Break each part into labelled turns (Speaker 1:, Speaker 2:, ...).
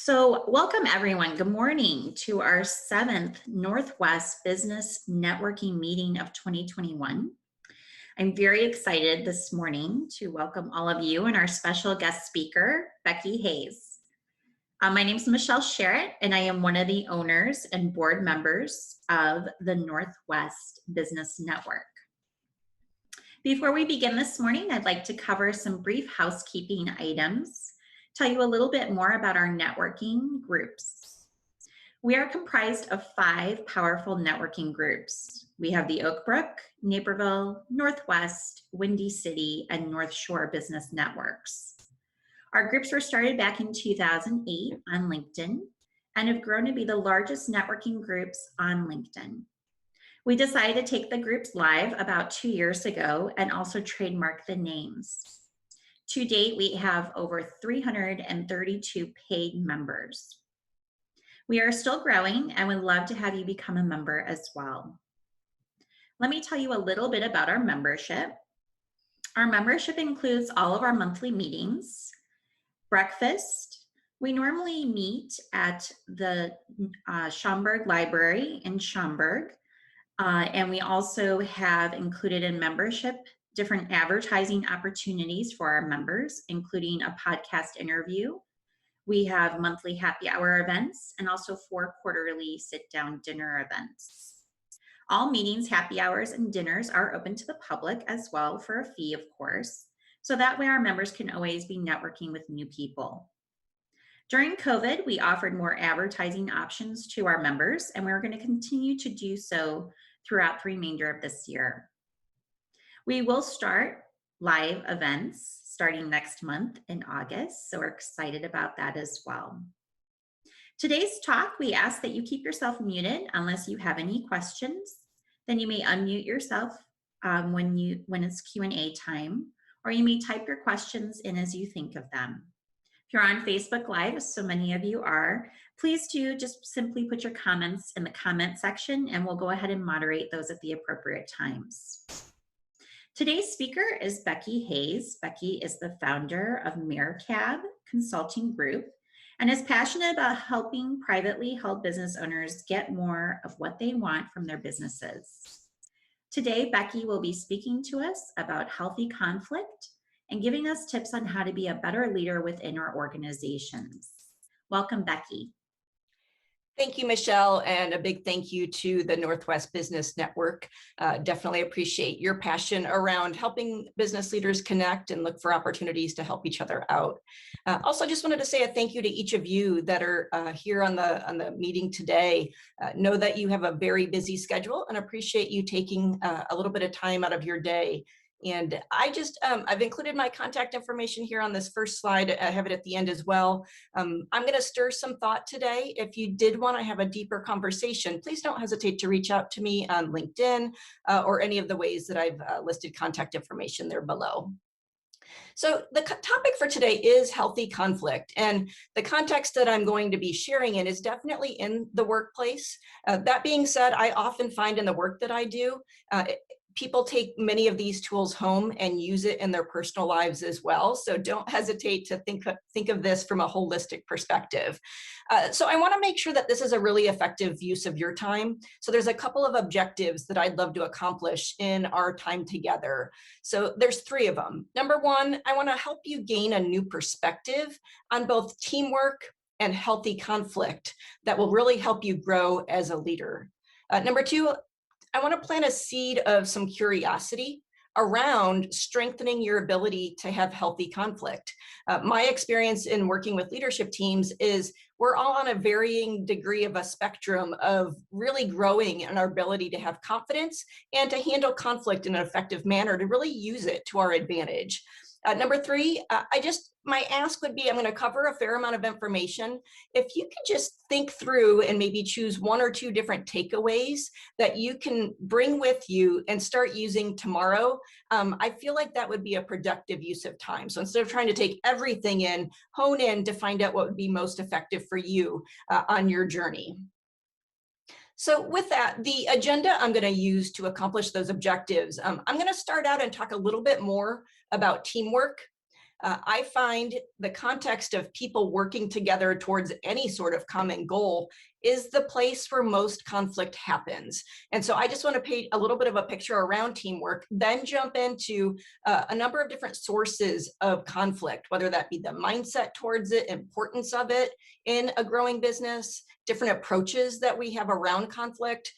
Speaker 1: So, welcome everyone. Good morning to our seventh Northwest Business Networking meeting of 2021. I'm very excited this morning to welcome all of you and our special guest speaker, Becky Hayes. My name is Michelle Sherritt, and I am one of the owners and board members of the Northwest Business Network. Before we begin this morning, I'd like to cover some brief housekeeping items, tell you a little bit more about our networking groups. We are comprised of 5 powerful networking groups. We have the Oak Brook, Naperville, Northwest, Windy City, and North Shore business networks. Our groups were started back in 2008 on LinkedIn and have grown to be the largest networking groups on LinkedIn. We decided to take the groups live about 2 years ago and also trademark the names. To date, we have over 332 paid members. We are still growing and would love to have you become a member as well. Let me tell you a little bit about our membership. Our membership includes all of our monthly meetings, breakfast. We normally meet at the Schaumburg Library in Schaumburg, and we also have included in membership different advertising opportunities for our members, including a podcast interview. We have monthly happy hour events and also 4 quarterly sit-down dinner events. All meetings, happy hours, and dinners are open to the public as well for a fee, of course, so that way our members can always be networking with new people. During COVID, we offered more advertising options to our members, and we're going to continue to do so throughout the remainder of this year. We will start live events starting next month in August, so we're excited about that as well. Today's talk, we ask that you keep yourself muted unless you have any questions. Then you may unmute yourself when it's Q&A time, or you may type your questions in as you think of them. If you're on Facebook Live, as so many of you are, please do just simply put your comments in the comment section and we'll go ahead and moderate those at the appropriate times. Today's speaker is Becky Hayes. Becky is the founder of MareCab Consulting Group and is passionate about helping privately held business owners get more of what they want from their businesses. Today, Becky will be speaking to us about healthy conflict and giving us tips on how to be a better leader within our organizations. Welcome, Becky.
Speaker 2: Thank you, Michelle, and a big thank you to the Northwest Business Network. Definitely appreciate your passion around helping business leaders connect and look for opportunities to help each other out. Also, just wanted to say a thank you to each of you that are here on the meeting today. Know that you have a very busy schedule and appreciate you taking a little bit of time out of your day. And I've included my contact information here on this first slide. I have it at the end as well. I'm going to stir some thought today. If you did want to have a deeper conversation, please don't hesitate to reach out to me on LinkedIn or any of the ways that I've listed contact information there below. So the topic for today is healthy conflict, and the context that I'm going to be sharing in is definitely in the workplace. That being said, I often find in the work that I do, people take many of these tools home and use it in their personal lives as well. So don't hesitate to think of this from a holistic perspective. So I want to make sure that this is a really effective use of your time. So there's a couple of objectives that I'd love to accomplish in our time together. So there's 3 of them. Number 1, I want to help you gain a new perspective on both teamwork and healthy conflict that will really help you grow as a leader. Number 2, I want to plant a seed of some curiosity around strengthening your ability to have healthy conflict. My experience in working with leadership teams is we're all on a varying degree of a spectrum of really growing in our ability to have confidence and to handle conflict in an effective manner, to really use it to our advantage. Number 3, my ask would be, I'm going to cover a fair amount of information. If you could just think through and maybe choose 1 or 2 different takeaways that you can bring with you and start using tomorrow, I feel like that would be a productive use of time. So instead of trying to take everything in, hone in to find out what would be most effective for you on your journey. So with that, the agenda I'm going to use to accomplish those objectives, I'm going to start out and talk a little bit more about teamwork. I find the context of people working together towards any sort of common goal is the place where most conflict happens. And so I just want to paint a little bit of a picture around teamwork, then jump into a number of different sources of conflict, whether that be the mindset towards it, importance of it in a growing business, different approaches that we have around conflict,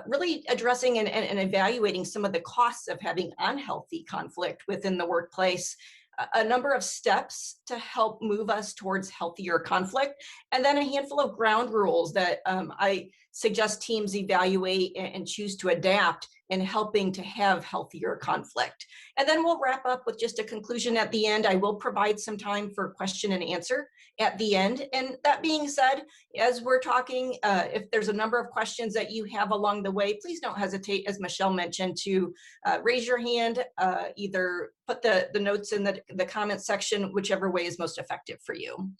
Speaker 2: really addressing and evaluating some of the costs of having unhealthy conflict within the workplace, a number of steps to help move us towards healthier conflict, and then a handful of ground rules that I suggest teams evaluate and choose to adapt in helping to have healthier conflict. And then we'll wrap up with just a conclusion at the end. I will provide some time for question and answer at the end. And that being said, as we're talking, if there's a number of questions that you have along the way, please don't hesitate, as Michelle mentioned, to raise your hand, either put the notes in the comment section, whichever way is most effective for you.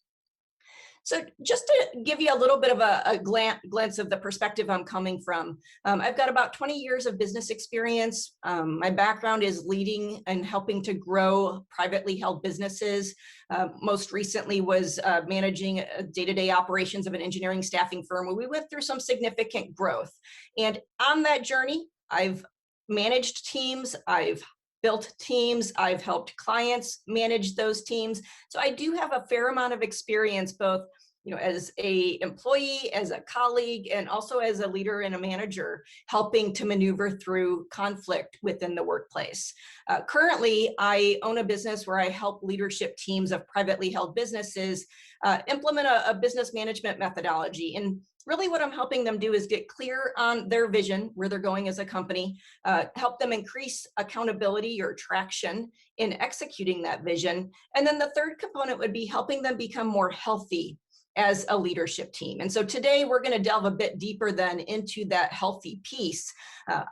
Speaker 2: So just to give you a little bit of a glance of the perspective I'm coming from, I've got about 20 years of business experience. My background is leading and helping to grow privately held businesses. Most recently was managing day-to-day operations of an engineering staffing firm where we went through some significant growth. And on that journey, I've managed teams, I've built teams, I've helped clients manage those teams. So I do have a fair amount of experience, both as a employee, as a colleague, and also as a leader and a manager, helping to maneuver through conflict within the workplace. Currently, I own a business where I help leadership teams of privately held businesses implement a business management methodology. And really what I'm helping them do is get clear on their vision, where they're going as a company, help them increase accountability or traction in executing that vision. And then the third component would be helping them become more healthy as a leadership team. And so today we're going to delve a bit deeper then into that healthy piece.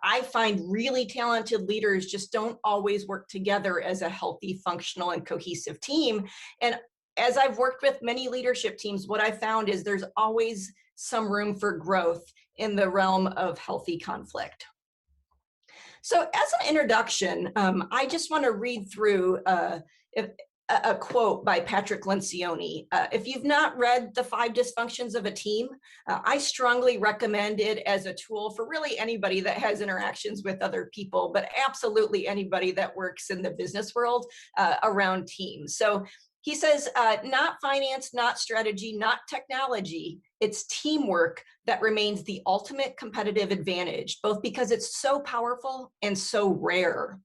Speaker 2: I find really talented leaders just don't always work together as a healthy, functional, and cohesive team. And as I've worked with many leadership teams, what I found is there's always some room for growth in the realm of healthy conflict. So as an introduction, I just want to read through a quote by Patrick Lencioni. If you've not read The 5 Dysfunctions of a Team, I strongly recommend it as a tool for really anybody that has interactions with other people, but absolutely anybody that works in the business world around teams. So he says, not finance, not strategy, not technology, it's teamwork that remains the ultimate competitive advantage, both because it's so powerful and so rare.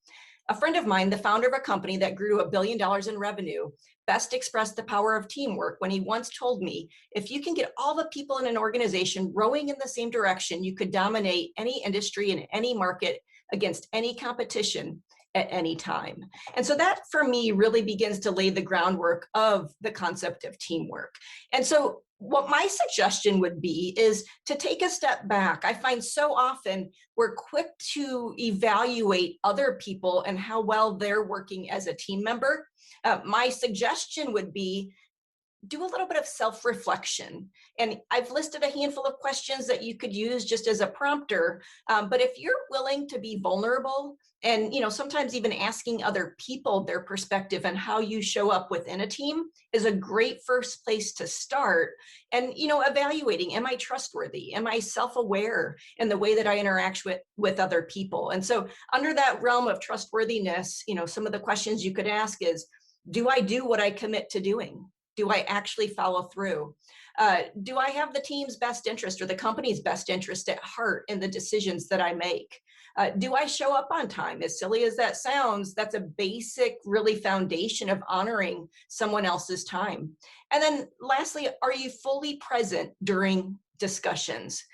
Speaker 2: A friend of mine, the founder of a company that grew to $1 billion in revenue, best expressed the power of teamwork when he once told me, if you can get all the people in an organization rowing in the same direction, you could dominate any industry in any market against any competition at any time. And so that for me really begins to lay the groundwork of the concept of teamwork. And so what my suggestion would be is to take a step back. I find so often we're quick to evaluate other people and how well they're working as a team member. My suggestion would be do a little bit of self-reflection. And I've listed a handful of questions that you could use just as a prompter. But if you're willing to be vulnerable and, sometimes even asking other people their perspective and how you show up within a team is a great first place to start. And, evaluating, am I trustworthy? Am I self-aware in the way that I interact with other people? And so under that realm of trustworthiness, some of the questions you could ask is, do I do what I commit to doing? Do I actually follow through? Do I have the team's best interest or the company's best interest at heart in the decisions that I make? Do I show up on time? As silly as that sounds, that's a basic, really foundation of honoring someone else's time. And then lastly, are you fully present during discussions?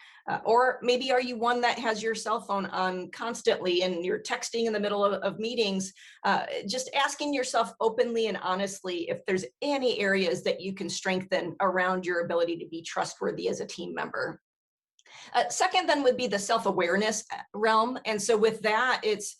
Speaker 2: Or maybe are you one that has your cell phone on constantly and you're texting in the middle of meetings? Just asking yourself openly and honestly if there's any areas that you can strengthen around your ability to be trustworthy as a team member. Second then would be the self-awareness realm. And so with that, it's,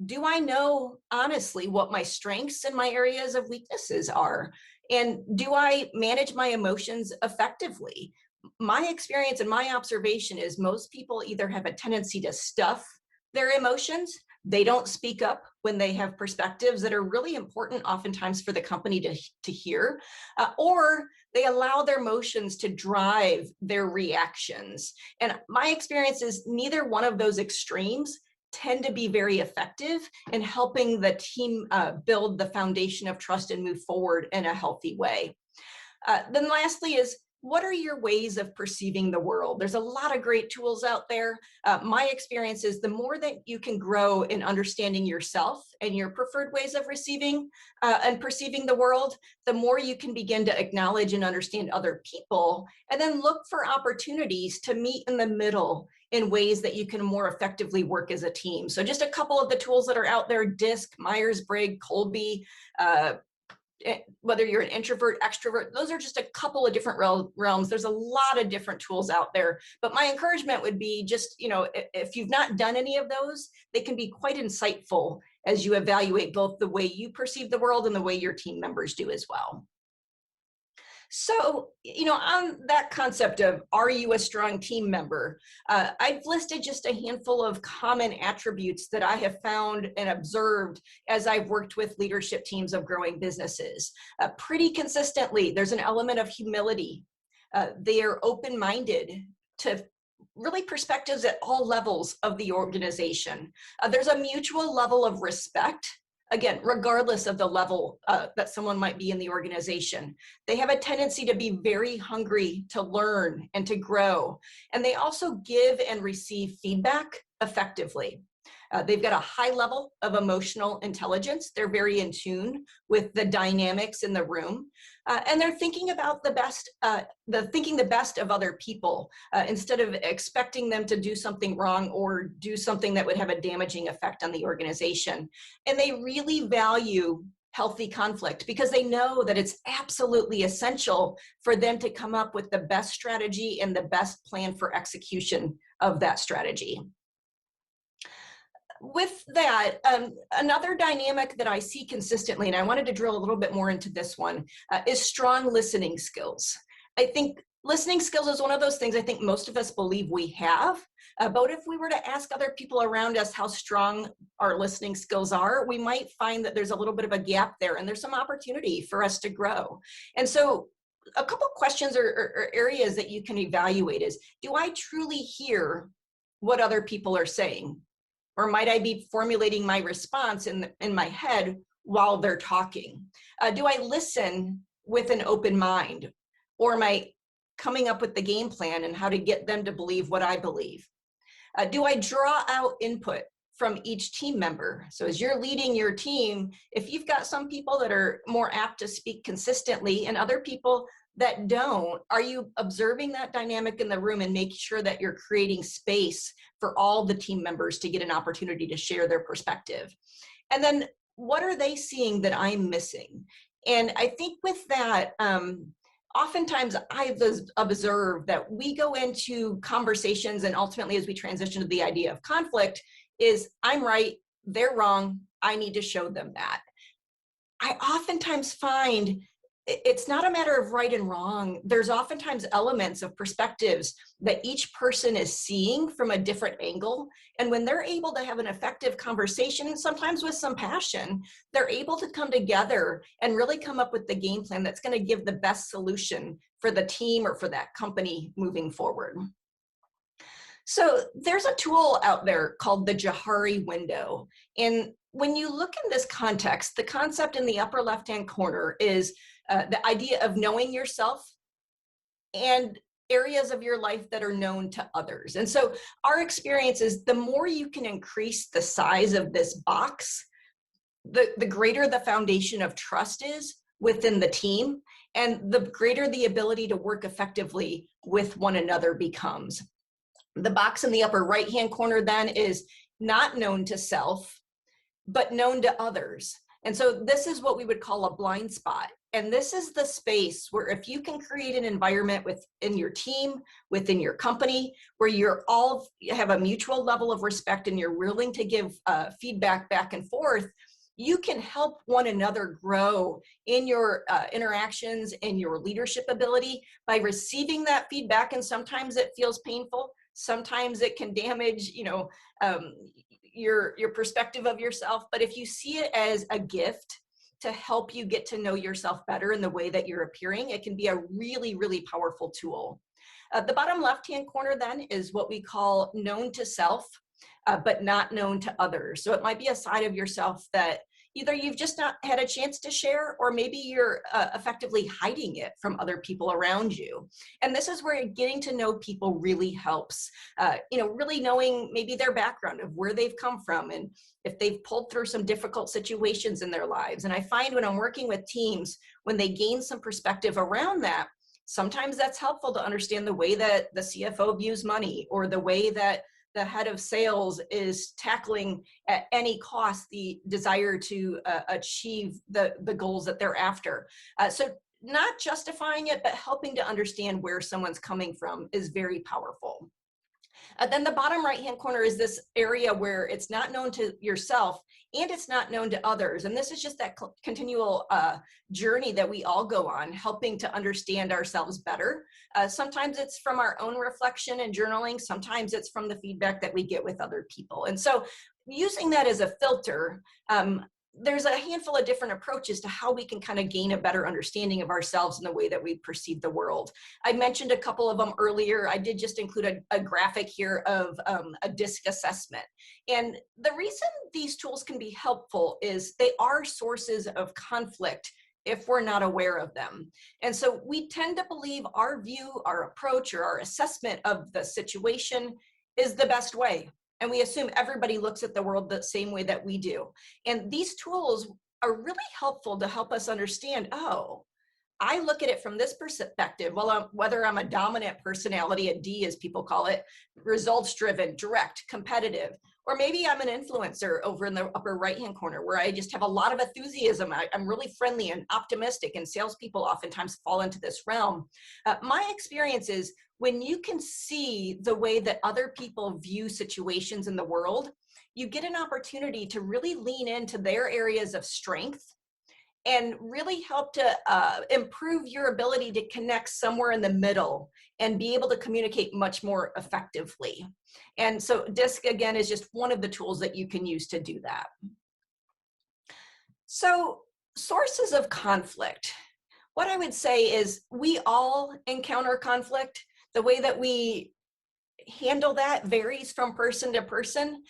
Speaker 2: do I know honestly what my strengths and my areas of weaknesses are? And do I manage my emotions effectively? My experience and my observation is most people either have a tendency to stuff their emotions They don't speak up when they have perspectives that are really important oftentimes for the company to hear, or they allow their emotions to drive their reactions. And my experience is neither one of those extremes tend to be very effective in helping the team build the foundation of trust and move forward in a healthy way. Then lastly is, what are your ways of perceiving the world? There's a lot of great tools out there. My experience is the more that you can grow in understanding yourself and your preferred ways of receiving and perceiving the world, the more you can begin to acknowledge and understand other people, and then look for opportunities to meet in the middle in ways that you can more effectively work as a team. So just a couple of the tools that are out there: DISC, Myers-Briggs, Kolbe, whether you're an introvert, extrovert, those are just a couple of different realms. There's a lot of different tools out there, but my encouragement would be just, if you've not done any of those, they can be quite insightful as you evaluate both the way you perceive the world and the way your team members do as well. So, on that concept of, are you a strong team member? I've listed just a handful of common attributes that I have found and observed as I've worked with leadership teams of growing businesses. Pretty consistently, there's an element of humility. They are open-minded to really perspectives at all levels of the organization. There's a mutual level of respect. Again, regardless of the level that someone might be in the organization, they have a tendency to be very hungry to learn and to grow. And they also give and receive feedback effectively. They've got a high level of emotional intelligence. They're very in tune with the dynamics in the room. And they're thinking about the best of other people instead of expecting them to do something wrong or do something that would have a damaging effect on the organization. And they really value healthy conflict because they know that it's absolutely essential for them to come up with the best strategy and the best plan for execution of that strategy. With that, another dynamic that I see consistently, and I wanted to drill a little bit more into this one, is strong listening skills. I think listening skills is one of those things I think most of us believe we have, but if we were to ask other people around us how strong our listening skills are, we might find that there's a little bit of a gap there, and there's some opportunity for us to grow. And so a couple questions or areas that you can evaluate is, do I truly hear what other people are saying? Or might I be formulating my response in my head while they're talking? Do I listen with an open mind? Or am I coming up with the game plan and how to get them to believe what I believe? Do I draw out input from each team member? So as you're leading your team, if you've got some people that are more apt to speak consistently and other people that don't, are you observing that dynamic in the room and making sure that you're creating space for all the team members to get an opportunity to share their perspective? And then what are they seeing that I'm missing? And I think with that, oftentimes I've observed that we go into conversations, and ultimately as we transition to the idea of conflict, is I'm right, they're wrong, I need to show them that. I oftentimes find it's not a matter of right and wrong. There's oftentimes elements of perspectives that each person is seeing from a different angle. And when they're able to have an effective conversation, sometimes with some passion, they're able to come together and really come up with the game plan that's going to give the best solution for the team or for that company moving forward. So there's a tool out there called the Johari Window. And when you look in this context, the concept in the upper left-hand corner is the idea of knowing yourself and areas of your life that are known to others. And so our experience is the more you can increase the size of this box, the greater the foundation of trust is within the team, and the greater the ability to work effectively with one another becomes. The box in the upper right-hand corner then is not known to self, but known to others. And so this is what we would call a blind spot. And this is the space where if you can create an environment within your team, within your company, where you're all have a mutual level of respect and you're willing to give feedback back and forth, you can help one another grow in your interactions and your leadership ability by receiving that feedback. And sometimes it feels painful. Sometimes it can damage, your perspective of yourself, but if you see it as a gift to help you get to know yourself better in the way that you're appearing, it can be a really, really powerful tool. The bottom left-hand corner then is what we call known to self, but not known to others. So it might be a side of yourself that either you've just not had a chance to share, or maybe you're effectively hiding it from other people around you. And this is where getting to know people really helps. Really knowing maybe their background of where they've come from and if they've pulled through some difficult situations in their lives. And I find when I'm working with teams, when they gain some perspective around that, sometimes that's helpful to understand the way that the CFO views money, or the way that the head of sales is tackling at any cost the desire to achieve the goals that they're after. So not justifying it, but helping to understand where someone's coming from is very powerful. Then the bottom right-hand corner is this area where it's not known to yourself and it's not known to others. And this is just that continual journey that we all go on, helping to understand ourselves better. Sometimes it's from our own reflection and journaling. Sometimes it's from the feedback that we get with other people. And so using that as a filter, there's a handful of different approaches to how we can kind of gain a better understanding of ourselves and the way that we perceive the world. I mentioned a couple of them earlier. I did just include a graphic here of a DISC assessment. And the reason these tools can be helpful is they are sources of conflict if we're not aware of them. And so we tend to believe our view, our approach, or our assessment of the situation is the best way. And we assume everybody looks at the world the same way that we do. And these tools are really helpful to help us understand, oh, I look at it from this perspective. Well, whether I'm a dominant personality, a D as people call it, results driven, direct, competitive, or maybe I'm an influencer over in the upper right-hand corner where I just have a lot of enthusiasm. I'm really friendly and optimistic, and salespeople oftentimes fall into this realm. My experience is when you can see the way that other people view situations in the world, you get an opportunity to really lean into their areas of strength and really help to improve your ability to connect somewhere in the middle and be able to communicate much more effectively. And so DISC, again, is just one of the tools that you can use to do that. So sources of conflict. What I would say is we all encounter conflict. The way that we handle that varies from person to person.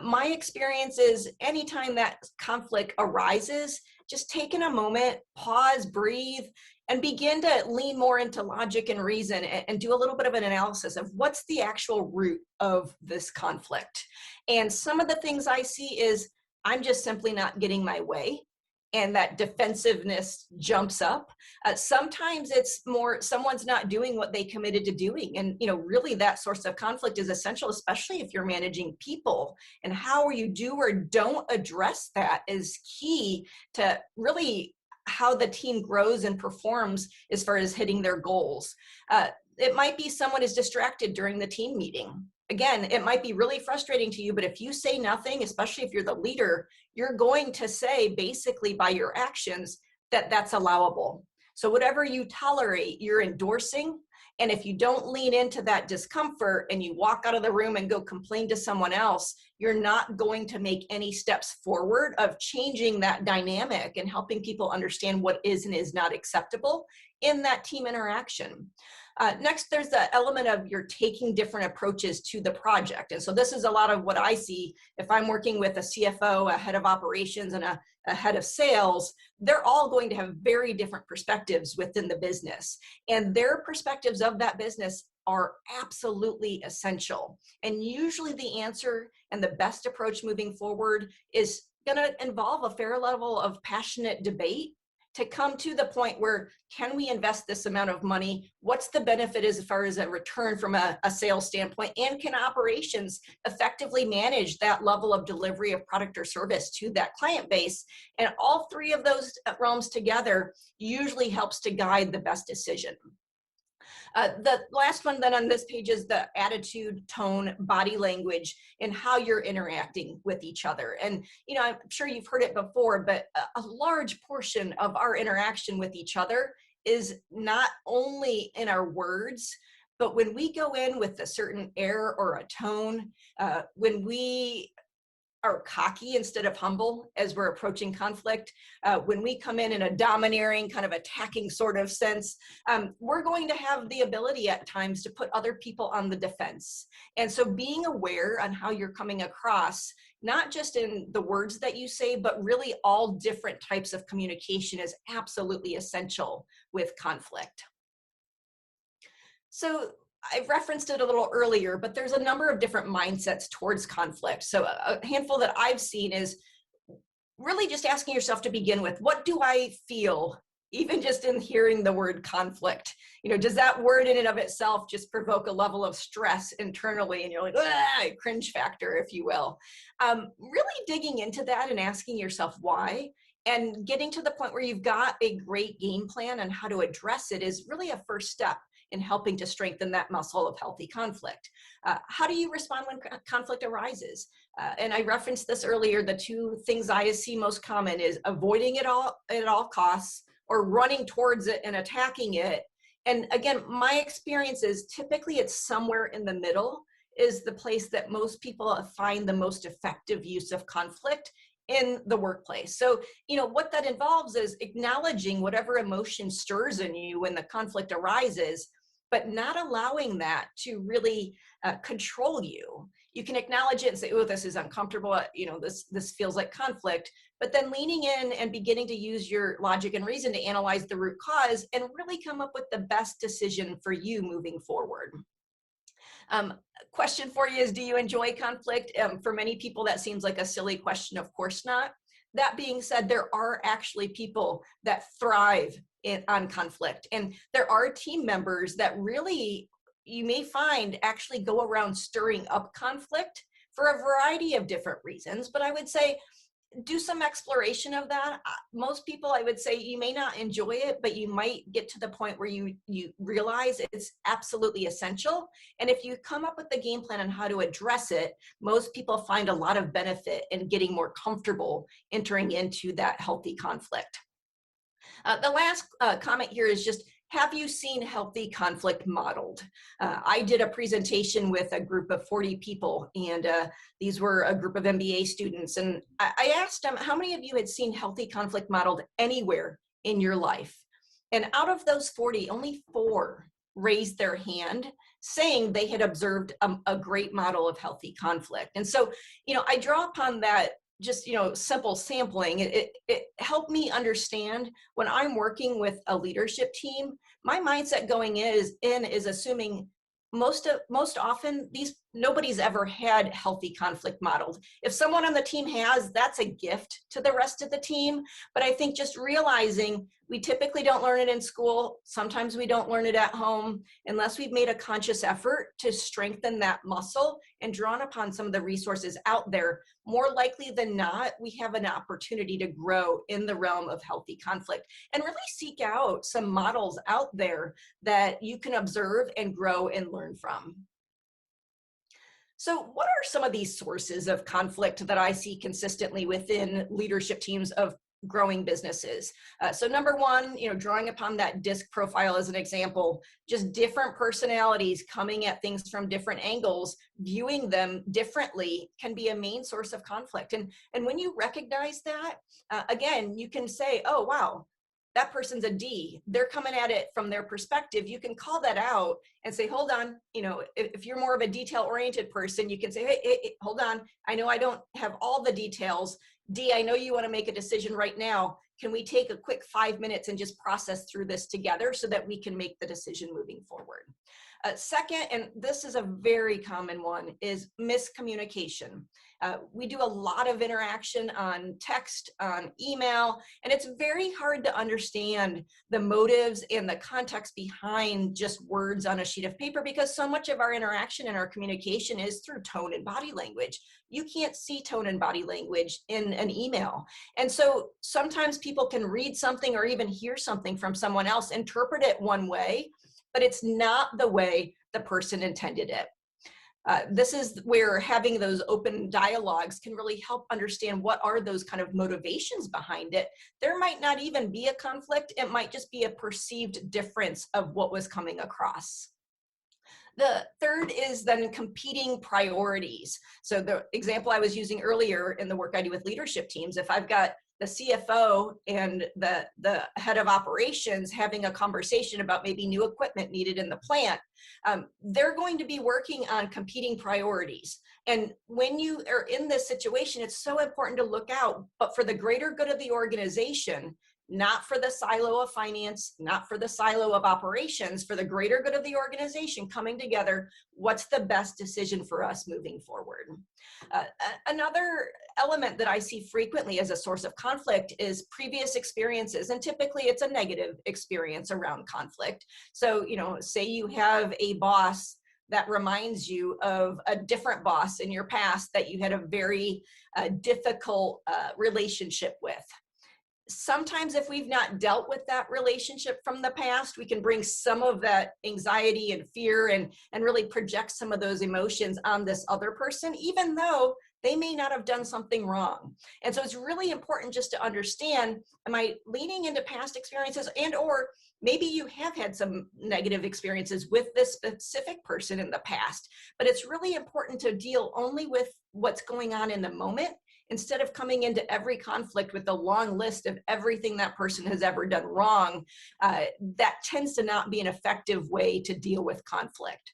Speaker 2: My experience is anytime that conflict arises, just taking a moment, pause, breathe, and begin to lean more into logic and reason and do a little bit of an analysis of what's the actual root of this conflict. And some of the things I see is I'm just simply not getting my way, and that defensiveness jumps up. Sometimes it's more someone's not doing what they committed to doing. And, really that source of conflict is essential, especially if you're managing people. And how you do or don't address that is key to really how the team grows and performs as far as hitting their goals. It might be someone is distracted during the team meeting. Again, it might be really frustrating to you, but if you say nothing, especially if you're the leader, you're going to say basically by your actions that that's allowable. So whatever you tolerate, you're endorsing. And if you don't lean into that discomfort and you walk out of the room and go complain to someone else, you're not going to make any steps forward of changing that dynamic and helping people understand what is and is not acceptable in that team interaction. Next, there's the element of you're taking different approaches to the project. And so this is a lot of what I see if I'm working with a CFO, a head of operations, and a head of sales. They're all going to have very different perspectives within the business. And their perspectives of that business are absolutely essential. And usually the answer and the best approach moving forward is going to involve a fair level of passionate debate to come to the point where, can we invest this amount of money? What's the benefit as far as a return from a sales standpoint? And can operations effectively manage that level of delivery of product or service to that client base? And all three of those realms together usually helps to guide the best decision. The last one then on this page is the attitude, tone, body language, and how you're interacting with each other. And, I'm sure you've heard it before, but a large portion of our interaction with each other is not only in our words, but when we go in with a certain air or a tone, when we are cocky instead of humble as we're approaching conflict. When we come in a domineering, kind of attacking sort of sense, we're going to have the ability at times to put other people on the defense. And so being aware on how you're coming across, not just in the words that you say, but really all different types of communication is absolutely essential with conflict. So I referenced it a little earlier, but there's a number of different mindsets towards conflict. So a handful that I've seen is really just asking yourself to begin with, what do I feel? Even just in hearing the word conflict, does that word in and of itself just provoke a level of stress internally? And you're like, cringe factor, if you will. Really digging into that and asking yourself why, and getting to the point where you've got a great game plan on how to address it is really a first step in helping to strengthen that muscle of healthy conflict. How do you respond when conflict arises? And I referenced this earlier, the two things I see most common is avoiding it all at all costs, or running towards it and attacking it. And again, my experience is typically it's somewhere in the middle is the place that most people find the most effective use of conflict in the workplace. So, what that involves is acknowledging whatever emotion stirs in you when the conflict arises, but not allowing that to really control you. You can acknowledge it and say, oh, this is uncomfortable. This feels like conflict, but then leaning in and beginning to use your logic and reason to analyze the root cause and really come up with the best decision for you moving forward. Question for you is, do you enjoy conflict? For many people, that seems like a silly question. Of course not. That being said, there are actually people that thrive on conflict. And there are team members that really, you may find, actually go around stirring up conflict for a variety of different reasons. But I would say, do some exploration of that. Most people, I would say, you may not enjoy it, but you might get to the point where you realize it's absolutely essential. And if you come up with the game plan on how to address it, most people find a lot of benefit in getting more comfortable entering into that healthy conflict. The last comment here is just, have you seen healthy conflict modeled? I did a presentation with a group of 40 people, and these were a group of MBA students. And I asked them, how many of you had seen healthy conflict modeled anywhere in your life? And out of those 40, only 4 raised their hand, saying they had observed a great model of healthy conflict. And so, I draw upon that just, simple sampling. It helped me understand when I'm working with a leadership team, my mindset going is assuming most often nobody's ever had healthy conflict modeled. If someone on the team has, that's a gift to the rest of the team. But I think just realizing we typically don't learn it in school. Sometimes we don't learn it at home unless we've made a conscious effort to strengthen that muscle and drawn upon some of the resources out there. More likely than not, we have an opportunity to grow in the realm of healthy conflict and really seek out some models out there that you can observe and grow and learn from. So what are some of these sources of conflict that I see consistently within leadership teams of growing businesses? So number one, drawing upon that DISC profile as an example, just different personalities coming at things from different angles, viewing them differently can be a main source of conflict. And when you recognize that, again, you can say, oh, wow, that person's a D. They're coming at it from their perspective. You can call that out and say, hold on, if you're more of a detail-oriented person, you can say, hey, hold on. I know I don't have all the details. D, I know you want to make a decision right now. Can we take a quick 5 minutes and just process through this together so that we can make the decision moving forward? Second, and this is a very common one, is miscommunication. We do a lot of interaction on text, on email, and it's very hard to understand the motives and the context behind just words on a sheet of paper, because so much of our interaction and our communication is through tone and body language. You can't see tone and body language in an email. And so sometimes people can read something or even hear something from someone else, interpret it one way, but it's not the way the person intended it. This is where having those open dialogues can really help understand what are those kind of motivations behind it. There might not even be a conflict. It might just be a perceived difference of what was coming across. The third is then competing priorities. So the example I was using earlier in the work I do with leadership teams, if I've got the CFO and the head of operations having a conversation about maybe new equipment needed in the plant, they're going to be working on competing priorities. And when you are in this situation, it's so important to look out, but for the greater good of the organization, not for the silo of finance, not for the silo of operations, for the greater good of the organization coming together, what's the best decision for us moving forward? Another element that I see frequently as a source of conflict is previous experiences, and typically it's a negative experience around conflict. So, say you have a boss that reminds you of a different boss in your past that you had a very difficult relationship with. Sometimes if we've not dealt with that relationship from the past, we can bring some of that anxiety and fear and really project some of those emotions on this other person, even though they may not have done something wrong. And so it's really important just to understand, am I leaning into past experiences, and or maybe you have had some negative experiences with this specific person in the past, but it's really important to deal only with what's going on in the moment, instead of coming into every conflict with a long list of everything that person has ever done wrong. That tends to not be an effective way to deal with conflict.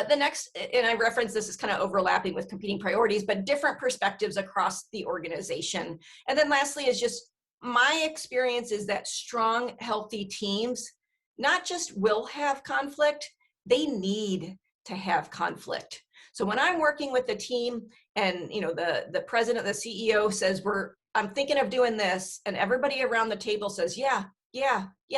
Speaker 2: The next, and I reference this is kind of overlapping with competing priorities, but different perspectives across the organization. And then lastly is just my experience is that strong, healthy teams not just will have conflict, they need to have conflict. So when I'm working with the team and the president, the CEO says, I'm thinking of doing this, and everybody around the table says, yeah,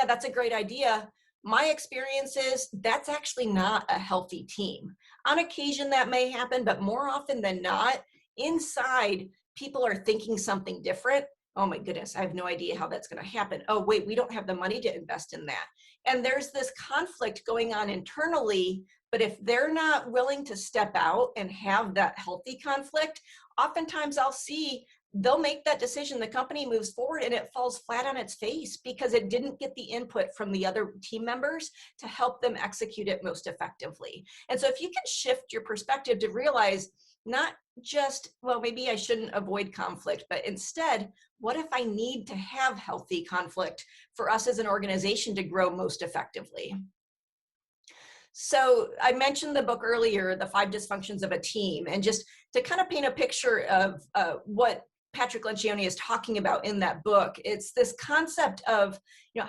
Speaker 2: that's a great idea. My experience is that's actually not a healthy team. On occasion that may happen, but more often than not, inside people are thinking something different. Oh my goodness, I have no idea how that's going to happen. Oh wait, we don't have the money to invest in that. And there's this conflict going on internally, but if they're not willing to step out and have that healthy conflict, oftentimes I'll see they'll make that decision, the company moves forward, and it falls flat on its face because it didn't get the input from the other team members to help them execute it most effectively. And so if you can shift your perspective to realize not just, well, maybe I shouldn't avoid conflict, but instead, what if I need to have healthy conflict for us as an organization to grow most effectively? So I mentioned the book earlier, The 5 Dysfunctions of a Team, and just to kind of paint a picture of what Patrick Lencioni is talking about in that book, it's this concept of,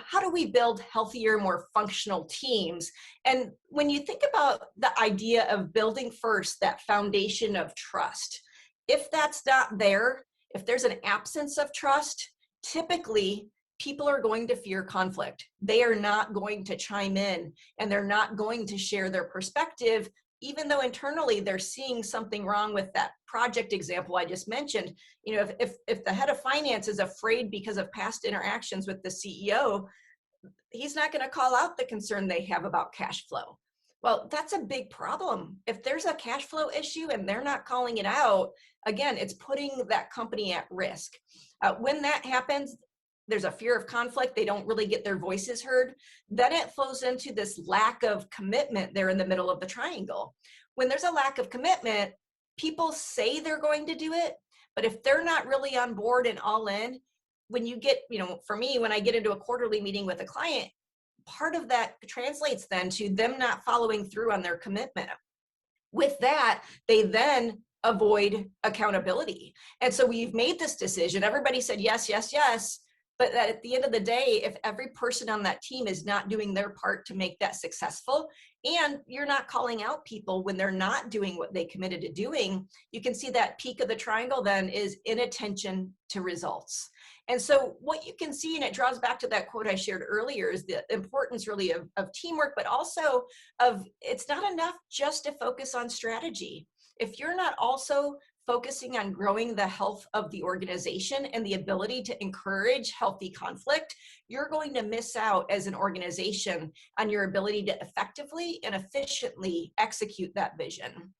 Speaker 2: how do we build healthier, more functional teams? And when you think about the idea of building first that foundation of trust, if that's not there, if there's an absence of trust, typically people are going to fear conflict. They are not going to chime in, and they're not going to share their perspective, even though internally they're seeing something wrong with that project example I just mentioned. If the head of finance is afraid because of past interactions with the CEO, he's not going to call out the concern they have about cash flow. Well, that's a big problem. If there's a cash flow issue and they're not calling it out, again, it's putting that company at risk. When that happens, there's a fear of conflict. They don't really get their voices heard. Then it flows into this lack of commitment there in the middle of the triangle. When there's a lack of commitment, people say they're going to do it, but if they're not really on board and all in, when you get, for me, when I get into a quarterly meeting with a client, part of that translates then to them not following through on their commitment. With that, they then avoid accountability. And so we've made this decision. Everybody said yes, yes, yes. But at the end of the day, if every person on that team is not doing their part to make that successful, and you're not calling out people when they're not doing what they committed to doing, you can see that peak of the triangle then is inattention to results. And so what you can see, and it draws back to that quote I shared earlier, is the importance really of teamwork, but also of it's not enough just to focus on strategy. If you're not also focusing on growing the health of the organization and the ability to encourage healthy conflict, you're going to miss out as an organization on your ability to effectively and efficiently execute that vision.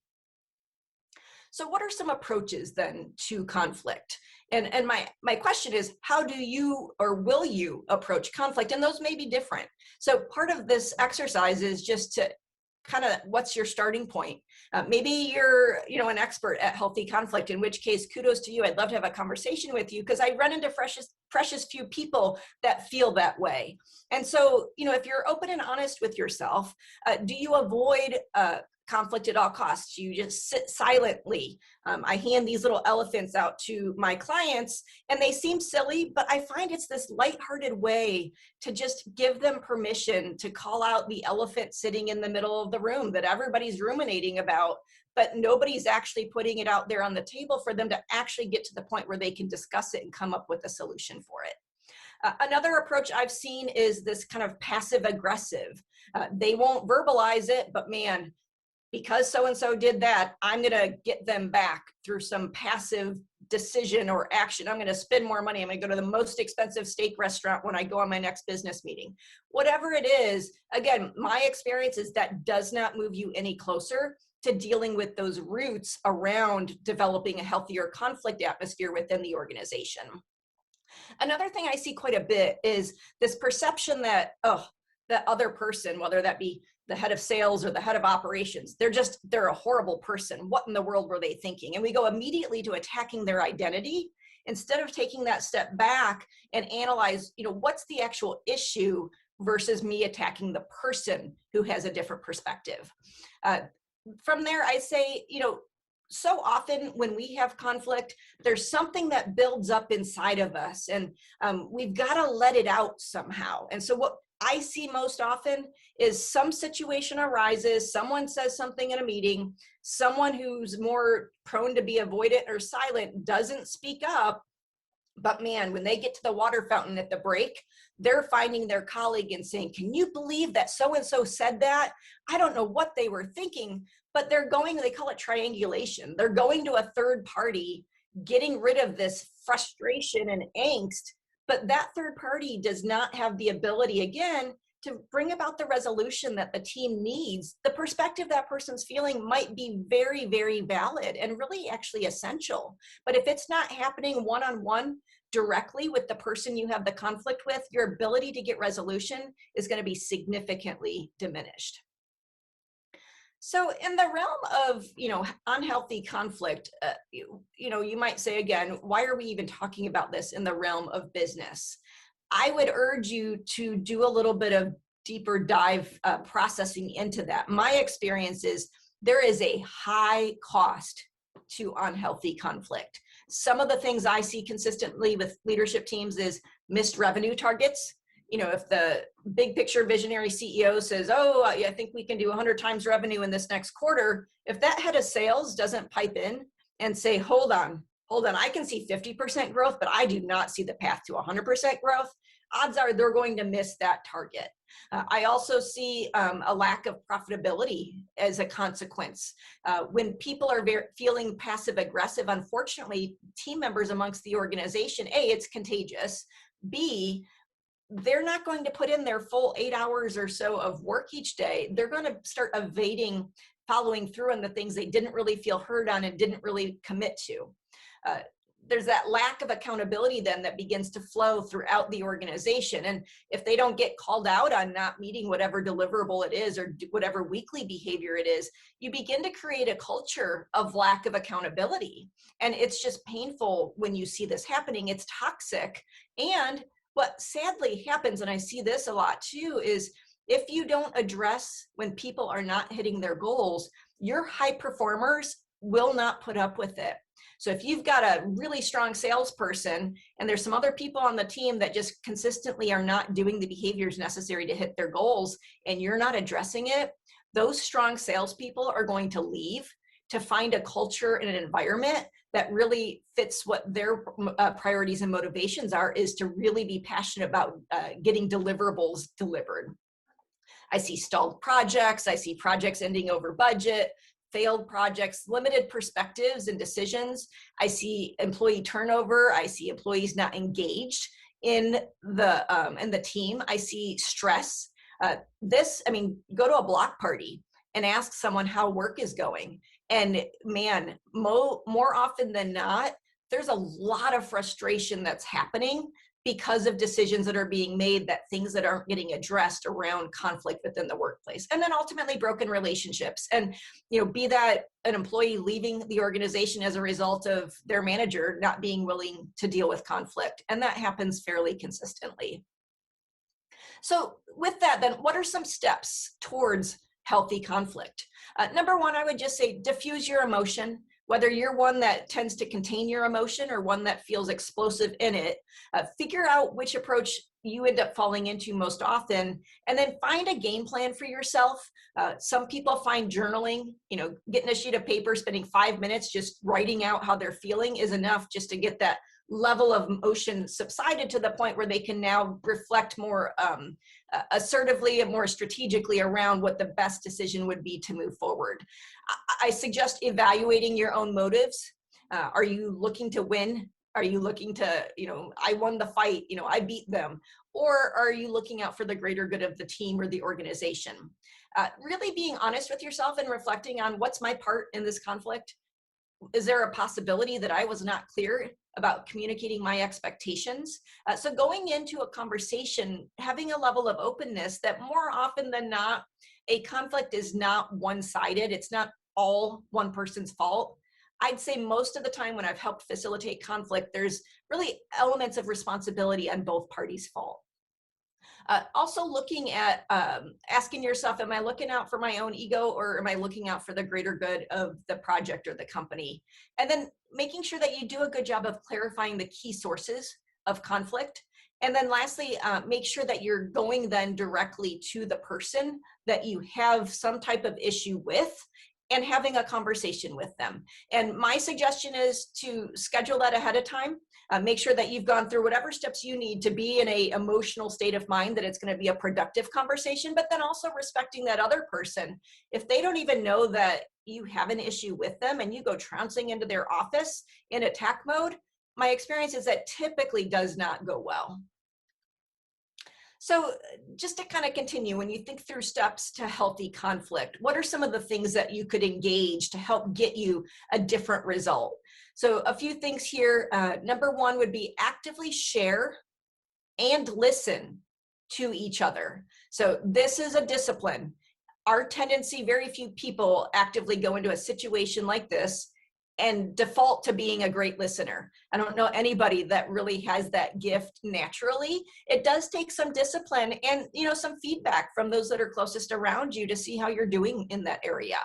Speaker 2: So what are some approaches then to conflict? And my question is, how do you or will you approach conflict? And those may be different. So part of this exercise is just to kind of what's your starting point. Maybe you're, an expert at healthy conflict, in which case kudos to you. I'd love to have a conversation with you because I run into precious few people that feel that way. And so, if you're open and honest with yourself, do you avoid conflict at all costs? You just sit silently. I hand these little elephants out to my clients and they seem silly, but I find it's this lighthearted way to just give them permission to call out the elephant sitting in the middle of the room that everybody's ruminating about, but nobody's actually putting it out there on the table for them to actually get to the point where they can discuss it and come up with a solution for it. Another approach I've seen is this kind of passive aggressive. They won't verbalize it, but man, because so-and-so did that, I'm going to get them back through some passive decision or action. I'm going to spend more money. I'm going to go to the most expensive steak restaurant when I go on my next business meeting. Whatever it is, again, my experience is that does not move you any closer to dealing with those roots around developing a healthier conflict atmosphere within the organization. Another thing I see quite a bit is this perception that, that other person, whether that be the head of sales or the head of operations, they're a horrible person. What in the world were they thinking? And we go immediately to attacking their identity instead of taking that step back and analyze, what's the actual issue versus me attacking the person who has a different perspective. From there, I say, so often when we have conflict, there's something that builds up inside of us and we've got to let it out somehow. And so what I see most often is some situation arises, someone says something in a meeting, someone who's more prone to be avoidant or silent doesn't speak up, but man, when they get to the water fountain at the break, they're finding their colleague and saying, can you believe that so-and-so said that? I don't know what they were thinking, but they call it triangulation. They're going to a third party, getting rid of this frustration and angst, but that third party does not have the ability, again, to bring about the resolution that the team needs. The perspective that person's feeling might be very, very valid and really actually essential. But if it's not happening one-on-one directly with the person you have the conflict with, your ability to get resolution is going to be significantly diminished. So in the realm of, unhealthy conflict, you might say, again, why are we even talking about this in the realm of business? I would urge you to do a little bit of deeper dive processing into that. My experience is there is a high cost to unhealthy conflict. Some of the things I see consistently with leadership teams is missed revenue targets. If the big picture visionary CEO says, I think we can do 100 times revenue in this next quarter, if that head of sales doesn't pipe in and say, hold on, I can see 50% growth, but I do not see the path to 100% growth, odds are they're going to miss that target. I also see a lack of profitability as a consequence. When people are feeling passive aggressive, unfortunately, team members amongst the organization, A, it's contagious, B, they're not going to put in their full 8 hours or so of work each day. They're going to start evading following through on the things they didn't really feel heard on and didn't really commit to. There's that lack of accountability then that begins to flow throughout the organization. And if they don't get called out on not meeting whatever deliverable it is or whatever weekly behavior it is, you begin to create a culture of lack of accountability. And it's just painful when you see this happening. It's toxic. And what sadly happens, and I see this a lot too, is if you don't address when people are not hitting their goals, your high performers will not put up with it. So if you've got a really strong salesperson and there's some other people on the team that just consistently are not doing the behaviors necessary to hit their goals and you're not addressing it, those strong salespeople are going to leave to find a culture and an environment that really fits what their priorities and motivations are, is to really be passionate about getting deliverables delivered. I see stalled projects. I see projects ending over budget, failed projects, limited perspectives and decisions. I see employee turnover. I see employees not engaged in the team. I see stress. Go to a block party and ask someone how work is going. And man, more often than not, there's a lot of frustration that's happening because of decisions that are being made, that things that aren't getting addressed around conflict within the workplace. And then ultimately broken relationships. And, be that an employee leaving the organization as a result of their manager not being willing to deal with conflict. And that happens fairly consistently. So with that, then what are some steps towards healthy conflict? Number one, I would just say diffuse your emotion. Whether you're one that tends to contain your emotion or one that feels explosive in it, figure out which approach you end up falling into most often, and then find a game plan for yourself. Some people find journaling, getting a sheet of paper, spending 5 minutes just writing out how they're feeling is enough just to get that level of emotion subsided to the point where they can now reflect more assertively and more strategically around what the best decision would be to move forward. I suggest evaluating your own motives. Are you looking to win? Are you looking to, I won the fight, I beat them? Or are you looking out for the greater good of the team or the organization? Really being honest with yourself and reflecting on what's my part in this conflict. Is there a possibility that I was not clear about communicating my expectations? So going into a conversation, having a level of openness that more often than not, a conflict is not one-sided. It's not all one person's fault. I'd say most of the time when I've helped facilitate conflict, there's really elements of responsibility on both parties' fault. Also looking at asking yourself, am I looking out for my own ego or am I looking out for the greater good of the project or the company? And then making sure that you do a good job of clarifying the key sources of conflict. And then lastly, make sure that you're going then directly to the person that you have some type of issue with and having a conversation with them. And my suggestion is to schedule that ahead of time. Make sure that you've gone through whatever steps you need to be in a emotional state of mind that it's going to be a productive conversation, but then also respecting that other person. If they don't even know that you have an issue with them and you go trouncing into their office in attack mode, my experience is that typically does not go well. So just to kind of continue, when you think through steps to healthy conflict, what are some of the things that you could engage to help get you a different result? So a few things here. Number one would be actively share and listen to each other. So this is a discipline. Our tendency, very few people actively go into a situation like this and default to being a great listener. I don't know anybody that really has that gift naturally. It does take some discipline and some feedback from those that are closest around you to see how you're doing in that area.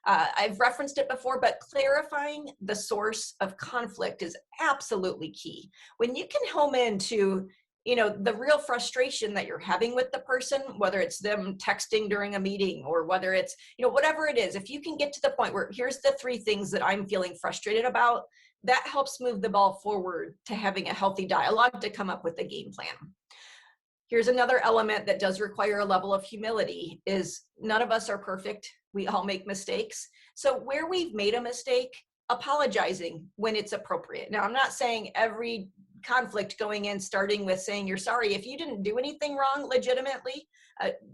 Speaker 2: I've referenced it before, but clarifying the source of conflict is absolutely key. When you can home into the real frustration that you're having with the person, whether it's them texting during a meeting or whether it's, whatever it is, if you can get to the point where here's the 3 things that I'm feeling frustrated about, that helps move the ball forward to having a healthy dialogue to come up with a game plan. Here's another element that does require a level of humility is none of us are perfect. We all make mistakes. So where we've made a mistake, apologizing when it's appropriate. Now, I'm not saying every conflict going in starting with saying you're sorry. If you didn't do anything wrong legitimately,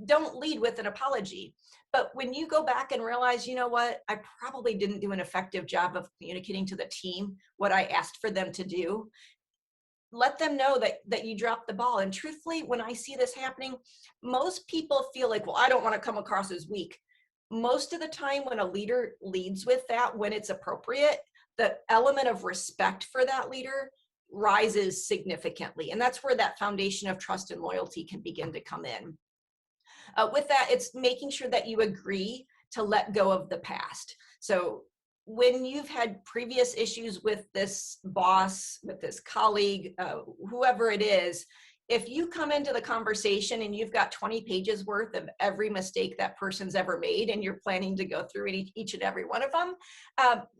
Speaker 2: don't lead with an apology. But when you go back and realize, you know what, I probably didn't do an effective job of communicating to the team what I asked for them to do, let them know that you dropped the ball. And truthfully, when I see this happening, most people feel like, well, I don't want to come across as weak. Most of the time when a leader leads with that, when it's appropriate, the element of respect for that leader rises significantly. And that's where that foundation of trust and loyalty can begin to come in. With that, it's making sure that you agree to let go of the past. So when you've had previous issues with this boss, with this colleague, whoever it is, if you come into the conversation and you've got 20 pages worth of every mistake that person's ever made and you're planning to go through each and every one of them,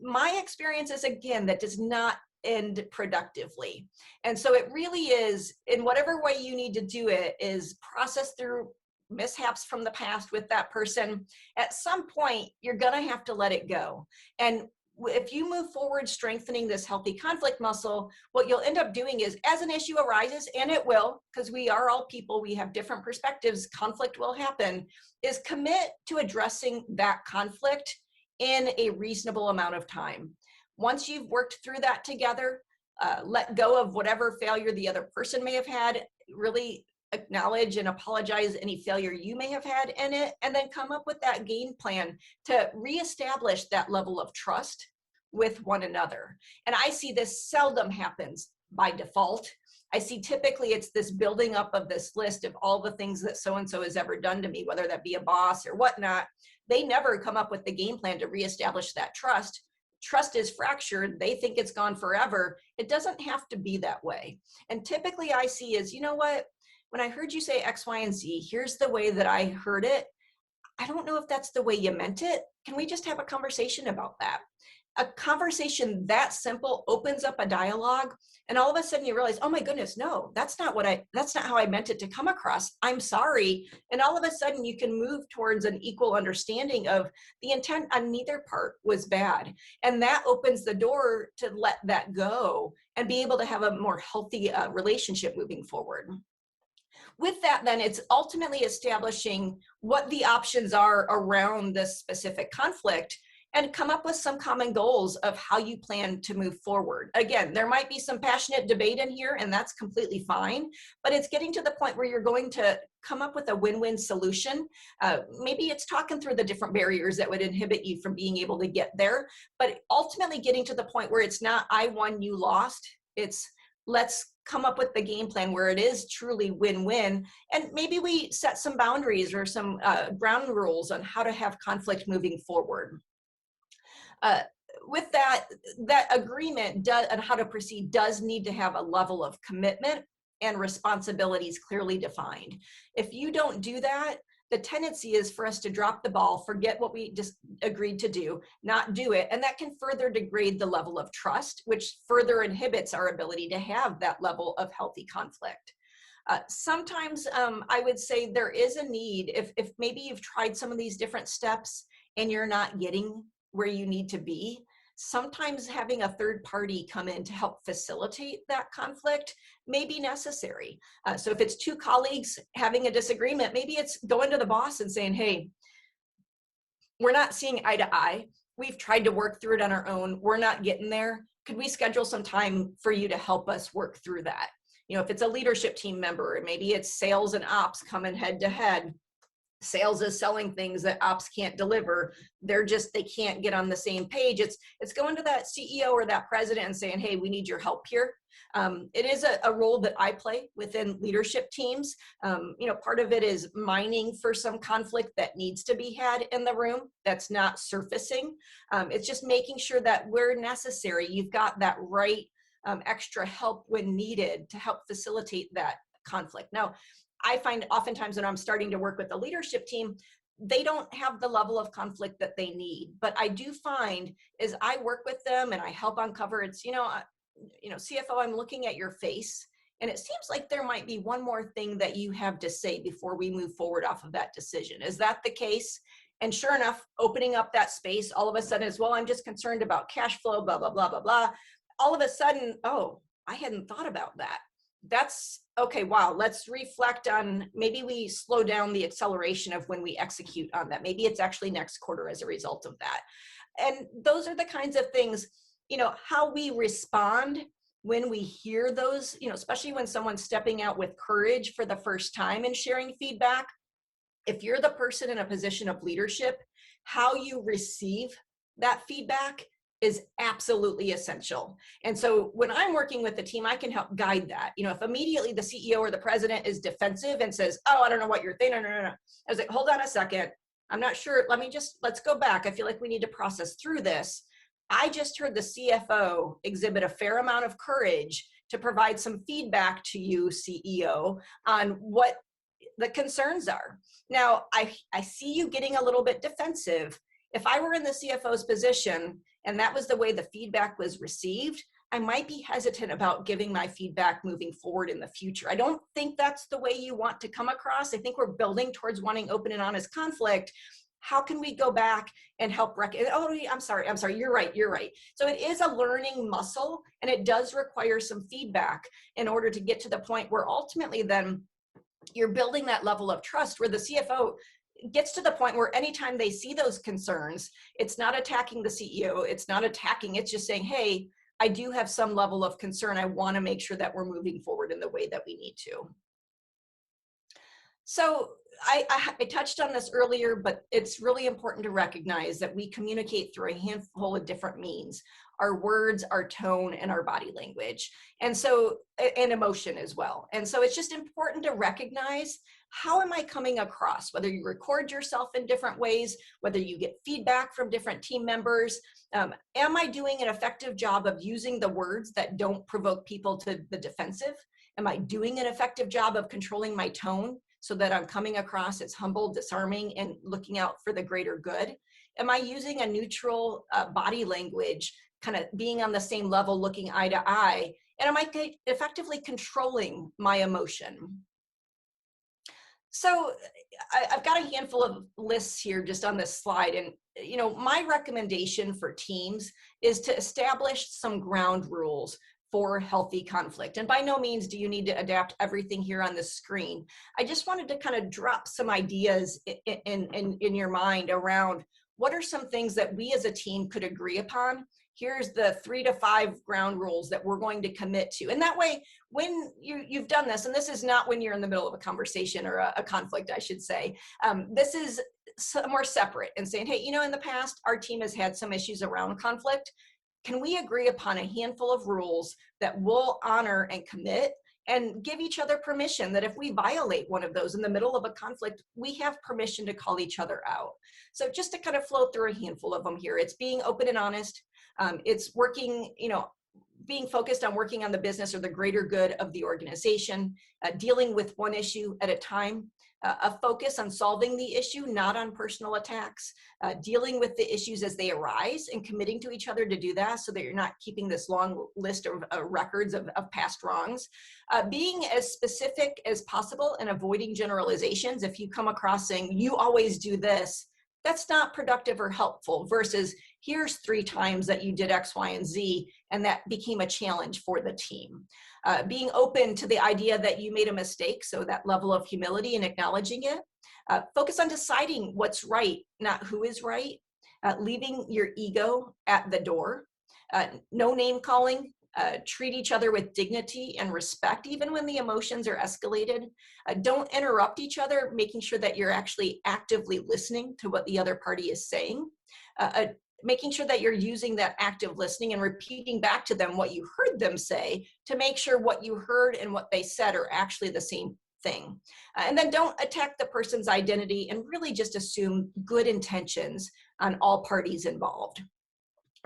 Speaker 2: my experience is, again, that does not end productively. And so it really is, in whatever way you need to do it, is process through mishaps from the past with that person. At some point, you're going to have to let it go. And if you move forward strengthening this healthy conflict muscle, what you'll end up doing is, as an issue arises, and it will, because we are all people, we have different perspectives, conflict will happen, is commit to addressing that conflict in a reasonable amount of time. Once you've worked through that together, let go of whatever failure the other person may have had, really acknowledge and apologize any failure you may have had in it, and then come up with that game plan to reestablish that level of trust with one another. And I see this seldom happens by default. I see typically it's this building up of this list of all the things that so-and-so has ever done to me, whether that be a boss or whatnot. They never come up with the game plan to reestablish that trust. Trust is fractured. They think it's gone forever. It doesn't have to be that way. And typically I see is, you know what, when I heard you say X, Y, and Z, here's the way that I heard it. I don't know if that's the way you meant it. Can we just have a conversation about that? A conversation that simple opens up a dialogue, and all of a sudden you realize, oh my goodness, no, that's not how I meant it to come across. I'm sorry. And all of a sudden you can move towards an equal understanding of the intent on neither part was bad. And that opens the door to let that go and be able to have a more healthy relationship moving forward. With that, then it's ultimately establishing what the options are around this specific conflict and come up with some common goals of how you plan to move forward. Again, there might be some passionate debate in here, and that's completely fine, but it's getting to the point where you're going to come up with a win-win solution. Maybe it's talking through the different barriers that would inhibit you from being able to get there, but ultimately getting to the point where it's not I won, you lost. It's let's come up with the game plan where it is truly win-win. And maybe we set some boundaries or some ground rules on how to have conflict moving forward. With that agreement on how to proceed does need to have a level of commitment and responsibilities clearly defined. If you don't do that, the tendency is for us to drop the ball, forget what we just agreed to do, not do it, and that can further degrade the level of trust, which further inhibits our ability to have that level of healthy conflict. Sometimes I would say there is a need, if maybe you've tried some of these different steps and you're not getting where you need to be, sometimes having a third party come in to help facilitate that conflict may be necessary. So if it's two colleagues having a disagreement, maybe it's going to the boss and saying, hey, we're not seeing eye to eye. We've tried to work through it on our own. We're not getting there. Could we schedule some time for you to help us work through that? You know, if it's a leadership team member, maybe it's sales and ops coming head to head. Sales is selling things that ops can't deliver. They can't get on the same page. It's going to that CEO or that president and saying, hey, we need your help here. It is a role that I play within leadership teams. Part of it is mining for some conflict that needs to be had in the room that's not surfacing. It's just making sure that where necessary, you've got that right extra help when needed to help facilitate that conflict. Now, I find oftentimes when I'm starting to work with the leadership team, they don't have the level of conflict that they need. But I do find as I work with them and I help uncover, it's, CFO, I'm looking at your face, and it seems like there might be one more thing that you have to say before we move forward off of that decision. Is that the case? And sure enough, opening up that space all of a sudden is, well, I'm just concerned about cash flow, blah, blah, blah, blah, blah. All of a sudden, oh, I hadn't thought about that. That's okay. Wow. Let's reflect on, maybe we slow down the acceleration of when we execute on that. Maybe it's actually next quarter as a result of that. And those are the kinds of things, how we respond when we hear those, especially when someone's stepping out with courage for the first time and sharing feedback. If you're the person in a position of leadership, how you receive that feedback is absolutely essential. And so when I'm working with the team, I can help guide that. If immediately the CEO or the president is defensive and says, oh, I don't know what you're thinking. No. I was like, hold on a second. I'm not sure. Let's go back. I feel like we need to process through this. I just heard the CFO exhibit a fair amount of courage to provide some feedback to you, CEO, on what the concerns are. Now, I see you getting a little bit defensive. If I were in the CFO's position and that was the way the feedback was received, I might be hesitant about giving my feedback moving forward in the future. I don't think that's the way you want to come across. I think we're building towards wanting open and honest conflict. How can we go back and help I'm sorry, you're right. So it is a learning muscle, and it does require some feedback in order to get to the point where ultimately then you're building that level of trust where the CFO gets to the point where anytime they see those concerns, it's not attacking the CEO, it's just saying, hey, I do have some level of concern. I want to make sure that we're moving forward in the way that we need to. So I touched on this earlier, but it's really important to recognize that we communicate through a handful of different means: our words, our tone, and our body language. And so, and emotion as well. And so it's just important to recognize, how am I coming across? Whether you record yourself in different ways, whether you get feedback from different team members, am I doing an effective job of using the words that don't provoke people to the defensive? Am I doing an effective job of controlling my tone so that I'm coming across as humble, disarming, and looking out for the greater good? Am I using a neutral body language, kind of being on the same level, looking eye to eye? And am I effectively controlling my emotion? So I've got a handful of lists here just on this slide. And, my recommendation for teams is to establish some ground rules for healthy conflict. And by no means do you need to adapt everything here on the screen. I just wanted to kind of drop some ideas in your mind around, what are some things that we as a team could agree upon? Here's the 3 to 5 ground rules that we're going to commit to. And that way, when you've done this, and this is not when you're in the middle of a conversation or a conflict, I should say, this is more separate and saying, hey, in the past, our team has had some issues around conflict. Can we agree upon a handful of rules that we'll honor and commit, and give each other permission that if we violate one of those in the middle of a conflict, we have permission to call each other out? So just to kind of flow through a handful of them here, it's being open and honest. It's working, being focused on working on the business or the greater good of the organization, dealing with one issue at a time, a focus on solving the issue, not on personal attacks, dealing with the issues as they arise and committing to each other to do that so that you're not keeping this long list of records of past wrongs, being as specific as possible and avoiding generalizations. If you come across saying, you always do this, that's not productive or helpful, versus here's 3 times that you did X, Y, and Z, and that became a challenge for the team. Being open to the idea that you made a mistake, so that level of humility and acknowledging it. Focus on deciding what's right, not who is right. Leaving your ego at the door. No name calling. Treat each other with dignity and respect, even when the emotions are escalated. Don't interrupt each other, making sure that you're actually actively listening to what the other party is saying. Making sure that you're using that active listening and repeating back to them what you heard them say, to make sure what you heard and what they said are actually the same thing. And then don't attack the person's identity, and really just assume good intentions on all parties involved.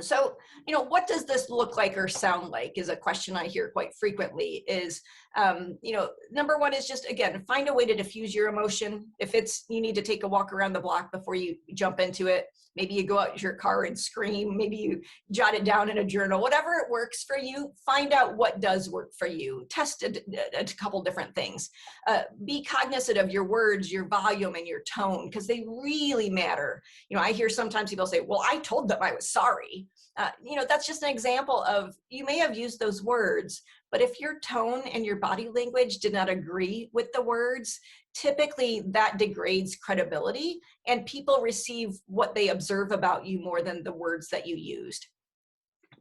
Speaker 2: So, what does this look like or sound like is a question I hear quite frequently. Is, number one is just, again, find a way to diffuse your emotion. If it's, you need to take a walk around the block before you jump into it, maybe you go out to your car and scream, maybe you jot it down in a journal, whatever it works for you, find out what does work for you. Test a couple different things. Be cognizant of your words, your volume, and your tone, because they really matter. I hear sometimes people say, well, I told them I was sorry. That's just an example of, you may have used those words, but if your tone and your body language did not agree with the words, typically that degrades credibility, and people receive what they observe about you more than the words that you used.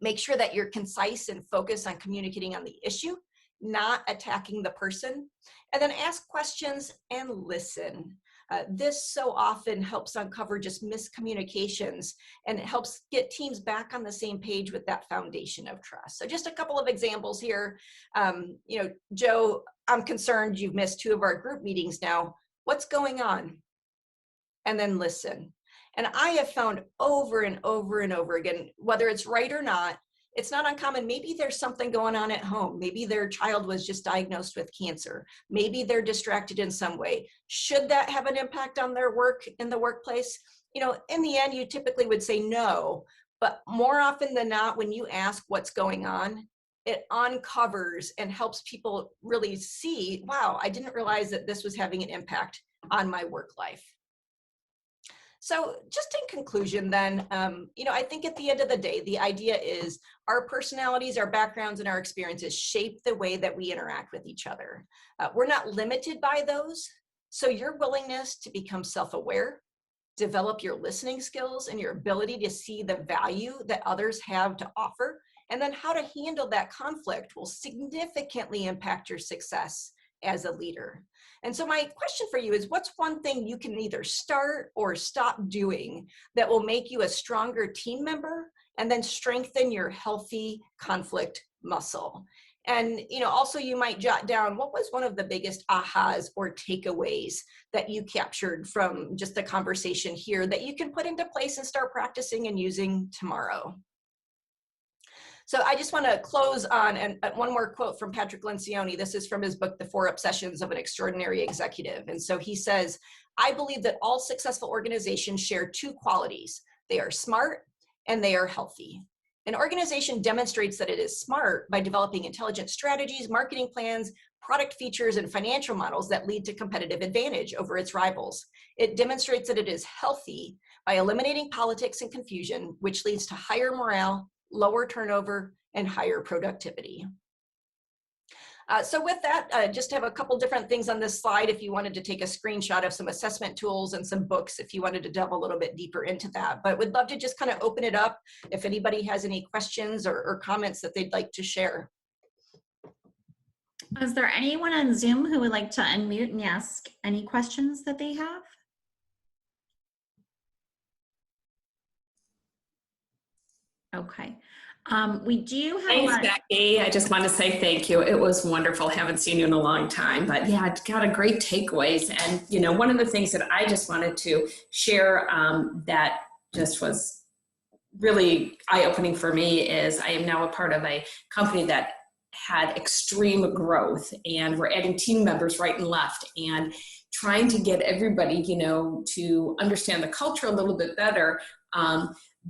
Speaker 2: Make sure that you're concise and focused on communicating on the issue, not attacking the person. And then ask questions and listen. This so often helps uncover just miscommunications, and it helps get teams back on the same page with that foundation of trust. So just a couple of examples here. Joe, I'm concerned you've missed 2 of our group meetings now. What's going on? And then listen. And I have found over and over and over again, whether it's right or not, it's not uncommon. Maybe there's something going on at home. Maybe their child was just diagnosed with cancer. Maybe they're distracted in some way. Should that have an impact on their work in the workplace? In the end, you typically would say no, but more often than not, when you ask what's going on, it uncovers and helps people really see, wow, I didn't realize that this was having an impact on my work life. So just in conclusion then, I think at the end of the day, the idea is our personalities, our backgrounds, and our experiences shape the way that we interact with each other. We're not limited by those. So your willingness to become self-aware, develop your listening skills, and your ability to see the value that others have to offer, And then how to handle that conflict will significantly impact your success as a leader. And so my question for you is, what's one thing you can either start or stop doing that will make you a stronger team member and then strengthen your healthy conflict muscle? And also you might jot down, what was one of the biggest ahas or takeaways that you captured from just the conversation here that you can put into place and start practicing and using tomorrow? So I just want to close on one more quote from Patrick Lencioni. This is from his book, The 4 Obsessions of an Extraordinary Executive. And so he says, I believe that all successful organizations share 2 qualities. They are smart and they are healthy. An organization demonstrates that it is smart by developing intelligent strategies, marketing plans, product features, and financial models that lead to competitive advantage over its rivals. It demonstrates that it is healthy by eliminating politics and confusion, which leads to higher morale, lower turnover, and higher productivity. So with that, just have a couple different things on this slide if you wanted to take a screenshot of some assessment tools and some books if you wanted to delve a little bit deeper into that. But would love to just kind of open it up if anybody has any questions or comments that they'd like to share.
Speaker 1: Is there anyone on Zoom who would like to unmute and ask any questions that they have? Okay. We do have
Speaker 3: Thanks, Becky. I just want to say thank you. It was wonderful. Haven't seen you in a long time, but yeah, I got a great takeaways. And, one of the things that I just wanted to share that just was really eye-opening for me is I am now a part of a company that had extreme growth, and we're adding team members right and left and trying to get everybody, to understand the culture a little bit better.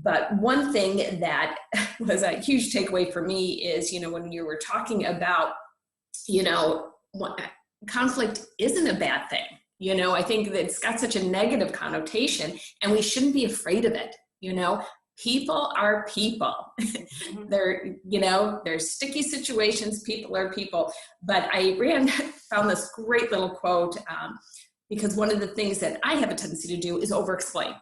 Speaker 3: But one thing that was a huge takeaway for me is, when you were talking about, conflict isn't a bad thing. I think that it's got such a negative connotation and we shouldn't be afraid of it. People are people. There's sticky situations, people are people. But I found this great little quote because one of the things that I have a tendency to do is over-explain.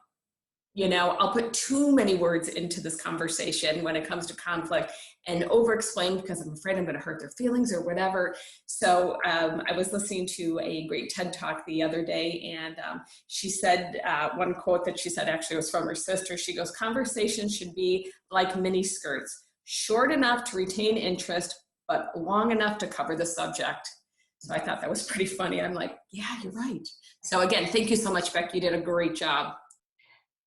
Speaker 3: I'll put too many words into this conversation when it comes to conflict and over-explain because I'm afraid I'm going to hurt their feelings or whatever. So I was listening to a great TED Talk the other day, and she said, one quote that she said actually was from her sister. She goes, conversations should be like mini skirts, short enough to retain interest, but long enough to cover the subject. So I thought that was pretty funny. I'm like, yeah, you're right. So again, thank you so much, Becky. You did a great job.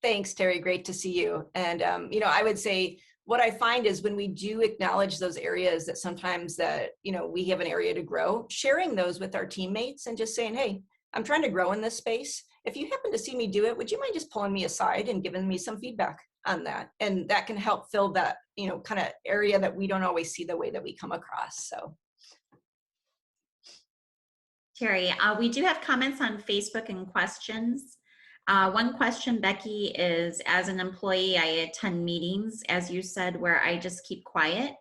Speaker 2: Thanks, Terry. Great to see you. And, I would say what I find is when we do acknowledge those areas that sometimes that, we have an area to grow, sharing those with our teammates and just saying, hey, I'm trying to grow in this space. If you happen to see me do it, would you mind just pulling me aside and giving me some feedback on that? And that can help fill that, kind of area that we don't always see the way that we come across. So.
Speaker 1: Terry, we do have comments on Facebook and questions. One question, Becky, is as an employee, I attend meetings, as you said, where I just keep quiet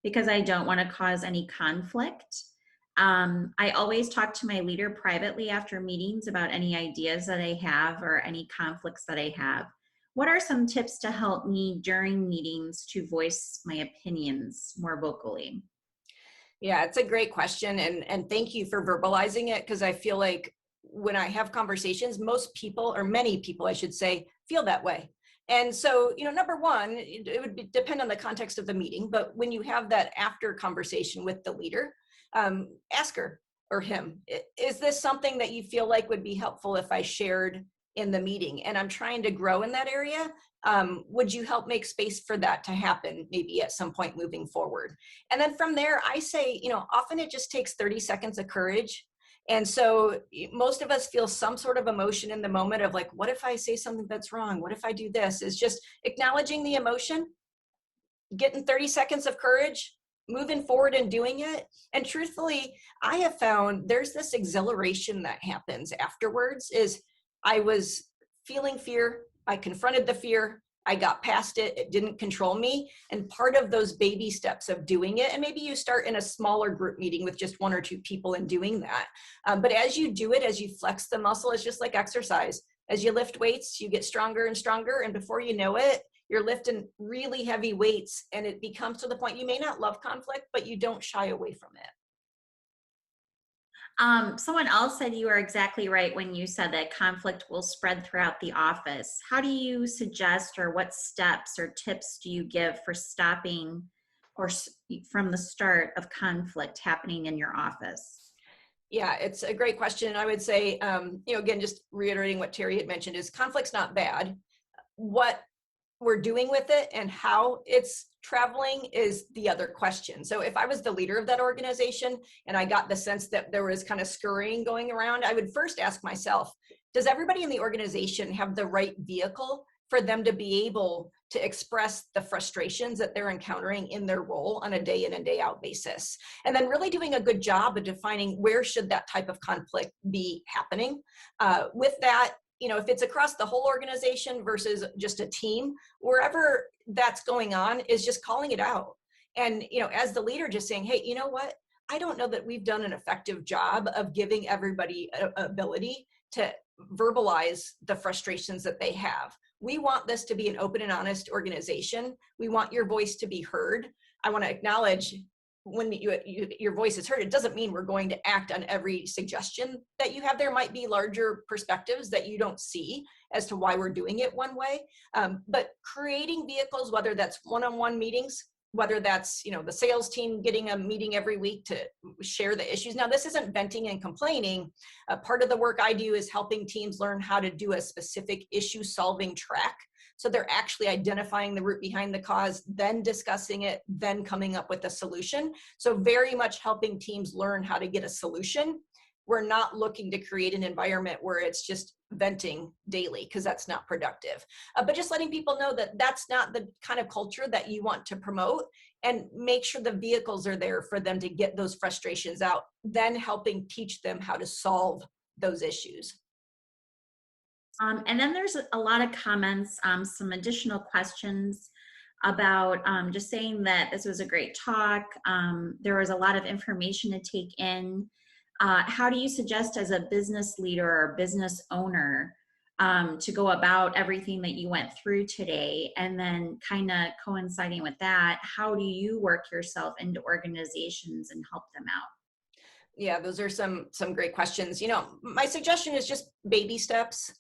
Speaker 1: because I don't want to cause any conflict. I always talk to my leader privately after meetings about any ideas that I have or any conflicts that I have. What are some tips to help me during meetings to voice my opinions more vocally?
Speaker 2: Yeah, it's a great question. And thank you for verbalizing it, because I feel like when I have conversations, most people, or many people, I should say, feel that way. And so, number one, it would depend on the context of the meeting, but when you have that after conversation with the leader, ask her or him, is this something that you feel like would be helpful if I shared in the meeting? And I'm trying to grow in that area. Would you help make space for that to happen maybe at some point moving forward? And then from there, I say, often it just takes 30 seconds of courage. And so most of us feel some sort of emotion in the moment of like, what if I say something that's wrong? What if I do this? Is just acknowledging the emotion, getting 30 seconds of courage, moving forward and doing it. And truthfully, I have found there's this exhilaration that happens afterwards. Is I was feeling fear, I confronted the fear, I got past it, it didn't control me. And part of those baby steps of doing it, and maybe you start in a smaller group meeting with just 1 or 2 people and doing that. But as you do it, as you flex the muscle, it's just like exercise. As you lift weights, you get stronger and stronger. And before you know it, you're lifting really heavy weights, and it becomes to the point you may not love conflict, but you don't shy away from it.
Speaker 1: Someone else said you are exactly right when you said that conflict will spread throughout the office. How do you suggest, or what steps or tips do you give for stopping or from the start of conflict happening in your office?
Speaker 2: Yeah, it's a great question. I would say, again, just reiterating what Terry had mentioned, is conflict's not bad. What we're doing with it and how it's traveling is the other question. So if I was the leader of that organization and I got the sense that there was kind of scurrying going around, I would first ask myself, does everybody in the organization have the right vehicle for them to be able to express the frustrations that they're encountering in their role on a day in and day out basis? And then really doing a good job of defining where should that type of conflict be happening. With that, if it's across the whole organization versus just a team, wherever that's going on is just calling it out. And, as the leader, just saying, hey, you know what? I don't know that we've done an effective job of giving everybody an ability to verbalize the frustrations that they have. We want this to be an open and honest organization. We want your voice to be heard. I want to acknowledge when your voice is heard, it doesn't mean we're going to act on every suggestion that you have. There might be larger perspectives that you don't see as to why we're doing it one way. But creating vehicles, whether that's one-on-one meetings, whether that's, the sales team getting a meeting every week to share the issues. Now, this isn't venting and complaining. Part of the work I do is helping teams learn how to do a specific issue solving track. So they're actually identifying the root behind the cause, then discussing it, then coming up with a solution. So very much helping teams learn how to get a solution. We're not looking to create an environment where it's just venting daily, because that's not productive. But just letting people know that that's not the kind of culture that you want to promote, and make sure the vehicles are there for them to get those frustrations out, then helping teach them how to solve those issues.
Speaker 1: And then there's a lot of comments, some additional questions about just saying that this was a great talk. There was a lot of information to take in. How do you suggest, as a business leader or business owner, to go about everything that you went through today? And then kind of coinciding with that, how do you work yourself into organizations and help them out?
Speaker 2: Yeah, those are some great questions. My suggestion is just baby steps.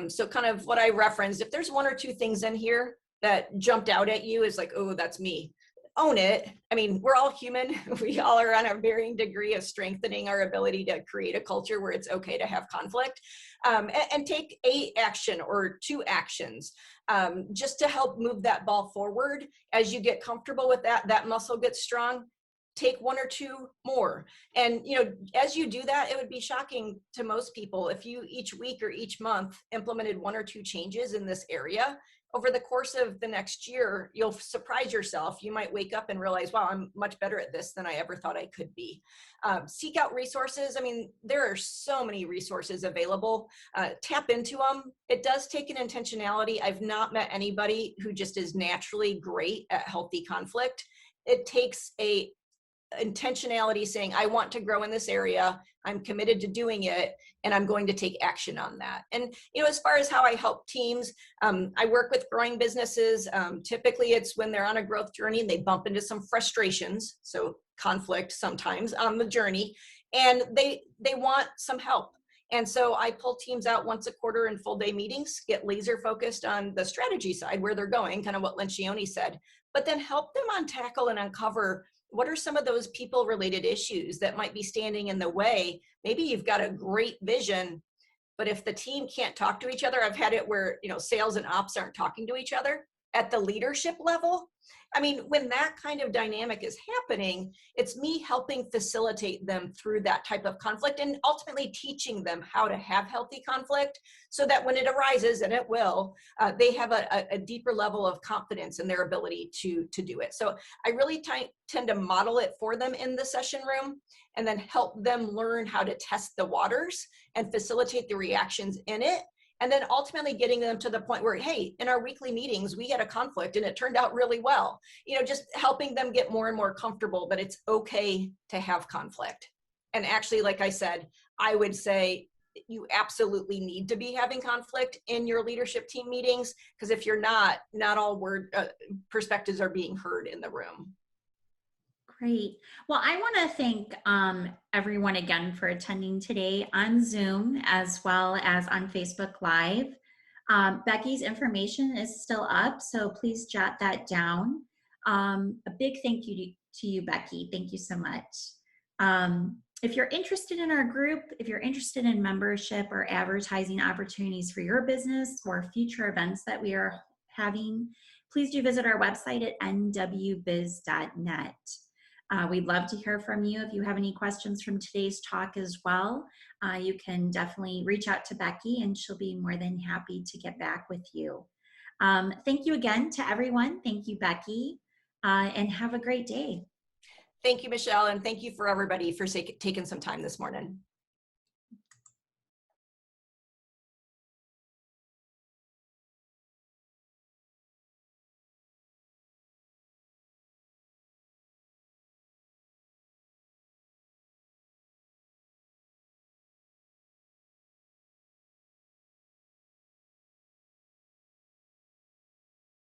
Speaker 2: So kind of what I referenced, if there's one or two things in here that jumped out at you as like, oh, that's me, own it. I mean, we're all human. We all are on a varying degree of strengthening our ability to create a culture where it's okay to have conflict, and take a action or two actions, just to help move that ball forward. As you get comfortable with that muscle gets strong. Take one or two more. And, as you do that, it would be shocking to most people if you each week or each month implemented one or two changes in this area. Over the course of the next year, you'll surprise yourself. You might wake up and realize, wow, I'm much better at this than I ever thought I could be. Seek out resources. I mean, there are so many resources available. Tap into them. It does take an intentionality. I've not met anybody who just is naturally great at healthy conflict. It takes a intentionality, saying, I want to grow in this area, I'm committed to doing it, and I'm going to take action on that. And as far as how I help teams, I work with growing businesses. Typically it's when they're on a growth journey and they bump into some frustrations, so conflict sometimes on the journey, and they want some help. And so I pull teams out once a quarter in full day meetings, get laser focused on the strategy side, where they're going, kind of what Lencioni said, but then help them tackle and uncover what are some of those people related issues that might be standing in the way. Maybe you've got a great vision, but if the team can't talk to each other, I've had it where, sales and ops aren't talking to each other at the leadership level. I mean, when that kind of dynamic is happening, it's me helping facilitate them through that type of conflict, and ultimately teaching them how to have healthy conflict, so that when it arises, and it will, they have a deeper level of confidence in their ability to do it. So I really tend to model it for them in the session room, and then help them learn how to test the waters and facilitate the reactions in it. And then ultimately getting them to the point where, hey, in our weekly meetings, we had a conflict and it turned out really well. Just helping them get more and more comfortable that it's okay to have conflict. And actually, like I said, I would say you absolutely need to be having conflict in your leadership team meetings, because if you're not all perspectives are being heard in the room.
Speaker 1: Great. Well, I want to thank everyone again for attending today on Zoom as well as on Facebook Live. Becky's information is still up, so please jot that down. A big thank you to you, Becky. Thank you so much. If you're interested in our group, if you're interested in membership or advertising opportunities for your business or future events that we are having, please do visit our website at nwbiz.net. We'd love to hear from you. If you have any questions from today's talk as well, you can definitely reach out to Becky and she'll be more than happy to get back with you. Thank you again to everyone. Thank you, Becky, and have a great day.
Speaker 2: Thank you, Michelle, and thank you for everybody for taking some time this morning.